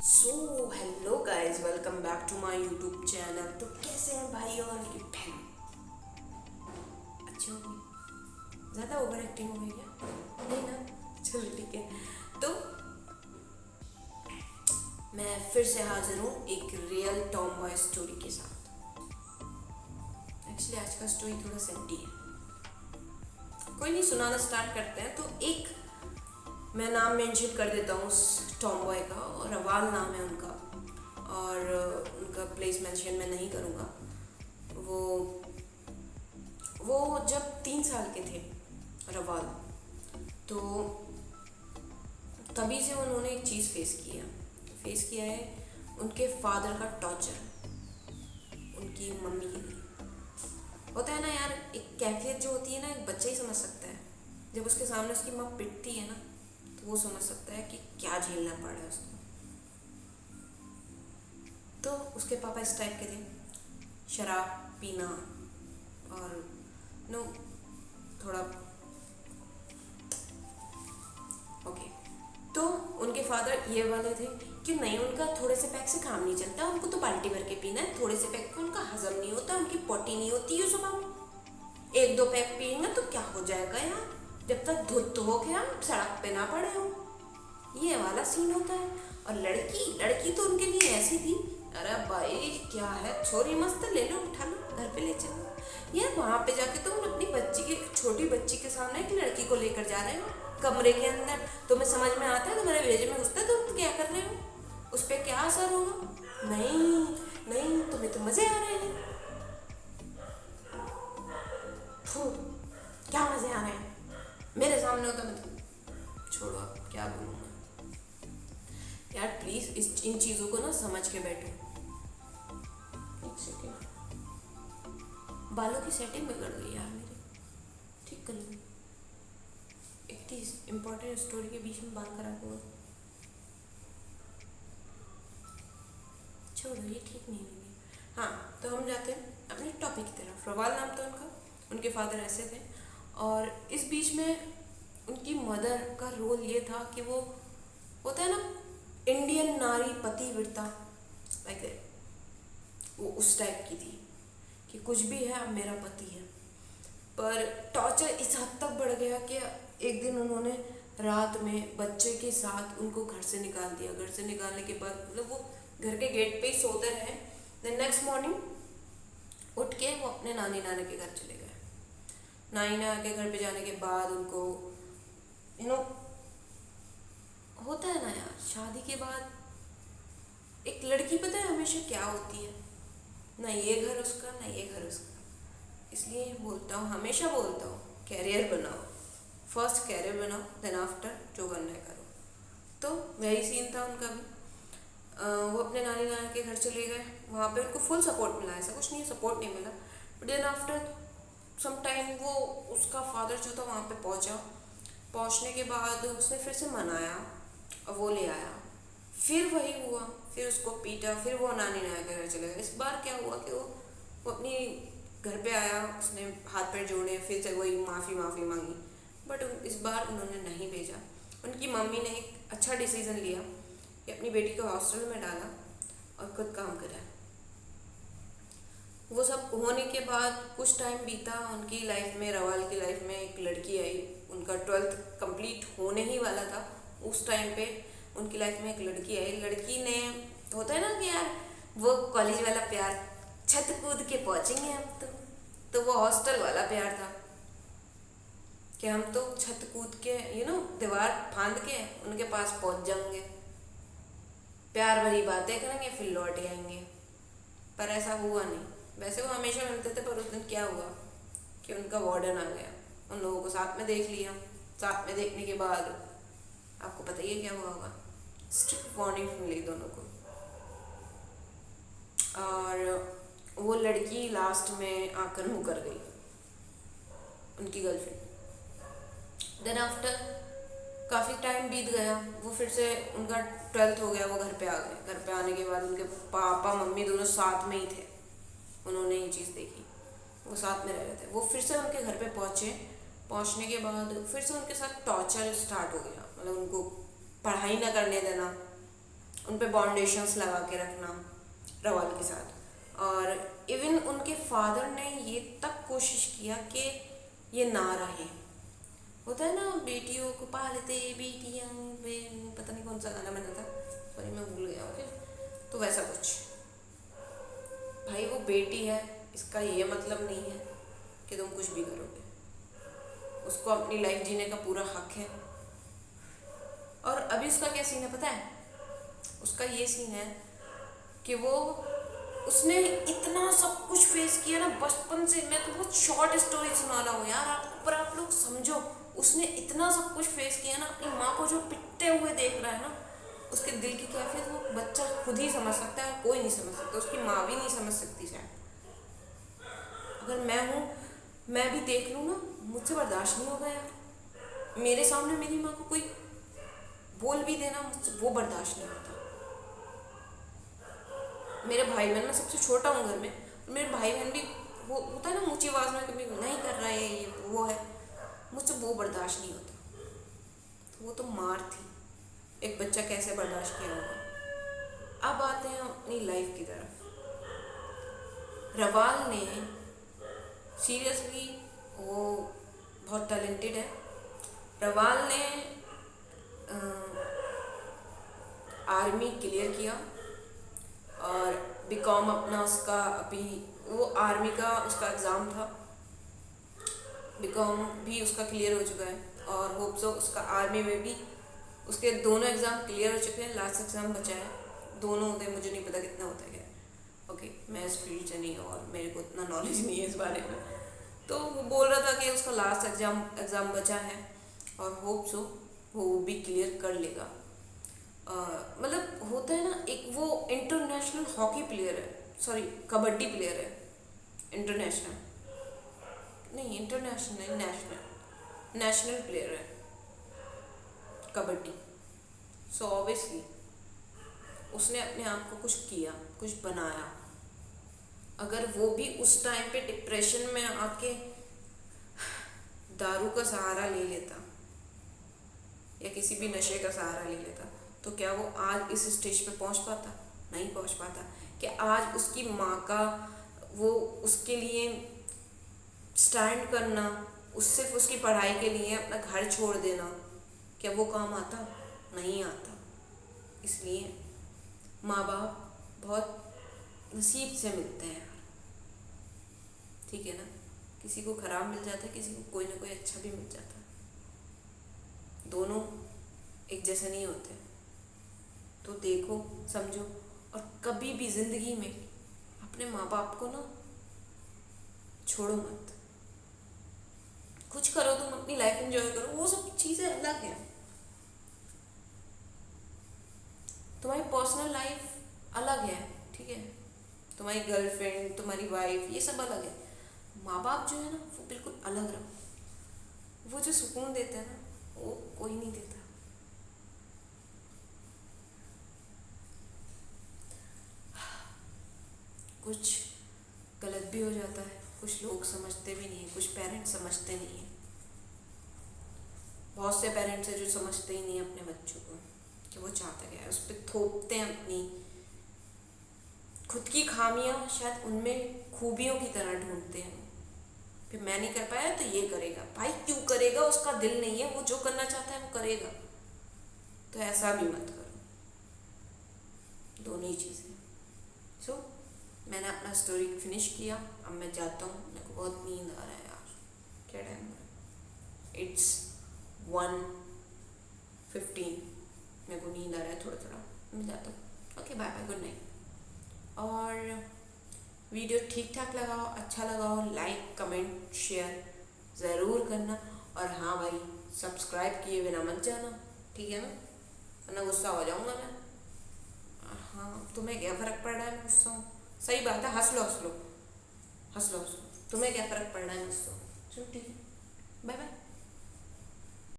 So hello guys, welcome back to my YouTube channel. तो कैसे हैं भाई और मेरी बहन? अच्छी हो गई? ज़्यादा ओवर एक्टिंग हो गई क्या? नहीं ना, चलो ठीक है। तो मैं फिर से हाजिर हूँ एक रियल टॉम बॉय स्टोरी के साथ। एक्चुअली आज का स्टोरी थोड़ा सेंटी है। कोई नहीं, सुनाना स्टार्ट करते हैं। तो एक मैं नाम मेंशन कर देता हूँ उस टॉम बॉय का, और रवाल नाम है उनका। और उनका प्लेस मेंशन मैं नहीं करूँगा। वो वो जब 3 साल के थे, रवाल, तो तभी से उन्होंने एक चीज़ फेस किया है उनके फादर का टॉर्चर उनकी मम्मी के लिए। होता है ना यार, एक कैफियत जो होती है ना, एक बच्चा ही समझ सकता है। जब उसके सामने उसकी माँ पिटती है ना, तो वो समझ सकता है कि क्या झेलना पड़ रहा है उसको। तो उसके पापा इस टाइप के थे, शराब पीना और नो थोड़ा ओके। तो उनके फादर ये वाले थे कि नहीं, उनका थोड़े से पैक से काम नहीं चलता, उनको तो बाल्टी भर के पीना है। थोड़े से पैक का उनका हजम नहीं होता, उनकी पोटी नहीं होती है सुबह। एक दो पैक पियेंगे तो क्या हो जाएगा यार, जब तक धुत हो के हम सड़क पे ना पड़े हो। ये वाला सीन होता है। और लड़की लड़की तो उनके लिए ऐसी थी, अरे भाई क्या है, छोरी मस्त, ले लो, उठा लो, घर पे ले चलो। यार वहां पे जाके तुम अपनी बच्ची के, छोटी बच्ची के सामने एक लड़की को लेकर जा रहे हो कमरे के अंदर। तुम्हें समझ में आता है, तुम्हारे भेजे में घुसता है, तुम क्या कर रहे हो? उस पर क्या असर होगा? नहीं, नहीं, तुम्हें तो मजे आ रहे हैं। फू, क्या मजे आ रहे हैं? मेरे सामने होता मैं तो छोड़ो, अब क्या बोलूँ मैं। यार प्लीज इन चीजों को ना समझ के बैठो। एक सेकेंड, बालों की सेटिंग बिगड़ गई यार मेरी, ठीक कर लूँ। इतनी इम्पोर्टेंट स्टोरी के बीच में बाल खराब हुआ, छोड़ो, ये ठीक नहीं होगी। हाँ, तो हम जाते हैं अपने टॉपिक की तरफ। रवाल नाम था उनका, उनके फादर ऐसे थे। और इस बीच में उनकी मदर का रोल ये था कि वो, होता है ना इंडियन नारी पतिव्रता, लाइक वो उस टाइप की थी कि कुछ भी है, अब मेरा पति है। पर टॉर्चर इस हद तक बढ़ गया कि एक दिन उन्होंने रात में बच्चे के साथ उनको घर से निकाल दिया। घर से निकालने के बाद मतलब वो घर के गेट पे ही सोते रहे। देन नेक्स्ट मॉर्निंग उठ के वो अपने नानी नाना के घर चले गए। नानी नाना के घर पे जाने के बाद उनको यू नो होता है ना यार, शादी के बाद एक लड़की पता है हमेशा क्या होती है, ना ये घर उसका ना ये घर उसका। इसलिए बोलता हूँ, हमेशा बोलता हूँ, कैरियर बनाओ, फर्स्ट कैरियर बनाओ, देन आफ्टर जो करना है करो। तो वही सीन था उनका भी। वो अपने नानी नाना के घर चले गए। वहाँ पे उनको फुल सपोर्ट मिला, ऐसा कुछ नहीं है सपोर्ट नहीं मिला, but then after some time वो, उसका फादर जो था वहाँ पे पहुँचा। पहुँचने के बाद उसने फिर से मनाया और वो ले आया। फिर वही हुआ, फिर उसको पीटा, फिर वो नानी नाना के घर चले गए। इस बार क्या हुआ कि वो अपनी घर पे आया, उसने हाथ पैर जोड़े, फिर से वही माफ़ी माफ़ी मांगी, बट इस बार उन्होंने नहीं भेजा। उनकी मम्मी ने एक अच्छा डिसीज़न लिया कि अपनी बेटी को हॉस्टल में डाला और खुद काम करा। वो सब होने के बाद कुछ टाइम बीता उनकी लाइफ में, रवाल की लाइफ में एक लड़की आई। उनका 12th कंप्लीट होने ही वाला था उस टाइम पे। उनकी लाइफ में एक लड़की आई। लड़की ने, होता है ना कि यार वो कॉलेज वाला प्यार, छत कूद के पहुंचेंगे हम तो वो हॉस्टल वाला प्यार था कि हम तो छत कूद के दीवार फांद के उनके पास पहुंच जाएंगे, प्यार भरी बातें करेंगे, फिर लौट आएंगे। पर ऐसा हुआ नहीं। वैसे वो हमेशा मिलते थे, पर उस दिन क्या हुआ कि उनका वार्डन आ गया। उन लोगों को साथ में देख लिया। साथ में देखने के बाद आपको पता ही है क्या हुआ होगा, स्ट्रिक्ट वार्निंग मिली दोनों को। और वो लड़की लास्ट में आकर मुकर गई, उनकी गर्लफ्रेंड। देन आफ्टर काफ़ी टाइम बीत गया, वो फिर से, उनका 12th हो गया, वो घर पे आ गए। घर पे आने के बाद उनके पापा मम्मी दोनों साथ में ही थे। उन्होंने ये चीज़ देखी, वो साथ में रह रहे थे। वो फिर से उनके घर पे पहुँचे। पहुँचने के बाद फिर से उनके साथ टॉर्चर स्टार्ट हो गया, मतलब उनको पढ़ाई ना करने देना, उन पे बाउंडेशंस लगा के रखना रवाल के साथ। और इवन उनके फादर ने ये तक कोशिश किया कि ये ना रहे। होता है ना, बेटियों को पालते बेटियां, वे पता नहीं कौन सा गाना बना था, सॉरी मैं भूल गया। ओके, तो वैसा कुछ। भाई वो बेटी है, इसका ये मतलब नहीं है कि तुम कुछ भी करोगे। उसको अपनी लाइफ जीने का पूरा हक है। और अभी उसका क्या सीन है पता है? उसका ये सीन है कि उसने इतना सब कुछ फेस किया ना बचपन से। मैं तो बहुत शॉर्ट स्टोरी सुना रहा हूँ यार आपको, पर आप लोग समझो। उसने इतना सब कुछ फेस किया ना, अपनी माँ को जो पिटते हुए देख रहा है ना, उसके दिल की कैफियत वो बच्चा खुद ही समझ सकता है, कोई नहीं समझ सकता। उसकी माँ भी नहीं समझ सकती शायद। अगर मैं हूँ, मैं भी देख लूँ ना, मुझसे बर्दाश्त नहीं होगा यार। मेरे सामने मेरी माँ को कोई बोल भी देना, मुझसे वो बर्दाश्त नहीं होता। मेरे भाई बहन, मैं सबसे छोटा हूँ घर में, मेरे भाई बहन भी होता है ना ऊंची आवाज़ में कभी नहीं कर रहा है ये वो है, मुझसे वो बर्दाश्त नहीं होता। तो वो तो मार थी, एक बच्चा कैसे बर्दाश्त किया होगा। अब आते हैं अपनी लाइफ की तरफ। रवाल ने सीरियसली, वो बहुत टैलेंटेड है। रवाल ने आर्मी क्लियर किया और बीकॉम अपना उसका अभी वो आर्मी का उसका एग्ज़ाम था, बीकॉम भी उसका क्लियर हो चुका है। और होप सो उसका आर्मी में भी उसके दोनों एग्ज़ाम क्लियर हो चुके हैं, लास्ट एग्ज़ाम बचा है। दोनों होते हैं, मुझे नहीं पता कितना होता है क्या। ओके, मैं इस फील्ड से नहीं हूँ और मेरे को इतना नॉलेज नहीं है इस बारे में। तो वो बोल रहा था कि उसका लास्ट एग्ज़ाम बचा है और होप सो वो भी क्लियर कर लेगा। मतलब होता है ना, एक वो इंटरनेशनल हॉकी प्लेयर है, सॉरी कबड्डी प्लेयर है। इंटरनेशनल नहीं, इंटरनेशनल नहीं, नेशनल प्लेयर है कबड्डी। सो ऑब्वियसली उसने अपने आप को कुछ किया, कुछ बनाया। अगर वो भी उस टाइम पे डिप्रेशन में आके दारू का सहारा ले लेता या किसी भी नशे का सहारा ले लेता, तो क्या वो आज इस स्टेज पे पहुंच पाता? नहीं पहुंच पाता। कि आज उसकी माँ का वो उसके लिए स्टैंड करना, सिर्फ उसकी पढ़ाई के लिए अपना घर छोड़ देना, क्या वो काम आता? नहीं आता। इसलिए माँ बाप बहुत नसीब से मिलते हैं यार, ठीक है ना। किसी को खराब मिल जाता है, किसी को कोई ना कोई अच्छा भी मिल जाता है। दोनों एक जैसे नहीं होते। तो देखो, समझो, और कभी भी जिंदगी में अपने माँ बाप को ना छोड़ो मत। कुछ करो, तुम अपनी लाइफ एंजॉय करो, वो सब चीज़ें अलग हैं। तुम्हारी पर्सनल लाइफ अलग है, ठीक है। तुम्हारी गर्लफ्रेंड, तुम्हारी वाइफ, ये सब अलग है। माँ बाप जो है ना, वो बिल्कुल अलग रहो। वो जो सुकून देते हैं ना, वो कोई नहीं देता। कुछ गलत भी हो जाता है, कुछ लोग समझते भी नहीं है, कुछ पेरेंट्स समझते नहीं है। बहुत से पेरेंट्स हैं जो समझते ही नहीं है अपने बच्चों को कि वो चाहता क्या है, उस पर थोपते हैं अपनी खुद की खामियां, शायद उनमें खूबियों की तरह ढूंढते हैं। फिर मैं नहीं कर पाया तो ये करेगा। भाई क्यों करेगा? उसका दिल नहीं है, वो जो करना चाहता है वो करेगा। तो ऐसा भी मत करो, दोनों ही चीज़ें। सो मैंने अपना स्टोरी फिनिश किया, अब मैं जाता हूँ, मेरे को बहुत नींद आ रहा है यार। क्या टाइम है? इट्स 1:15। मेरे को नींद आ रहा है थोड़ा थोड़ा, मैं जाता हूँ। Okay, bye bye, good night. और वीडियो ठीक ठाक लगा हो, अच्छा लगा हो, लाइक कमेंट शेयर ज़रूर करना। और हाँ भाई, सब्सक्राइब किए बिना मत जाना, ठीक है ना, वरना गुस्सा हो जाऊँगा मैं। हाँ, तुम्हें क्या फ़र्क पड़ रहा है मैं गुस्सा हूँ? सही बात है, हंस लो हंस लो हंस लो हंस लो, तुम्हें क्या फ़र्क पड़ रहा है मुझसे? चलो ठीक है, बाय बाय।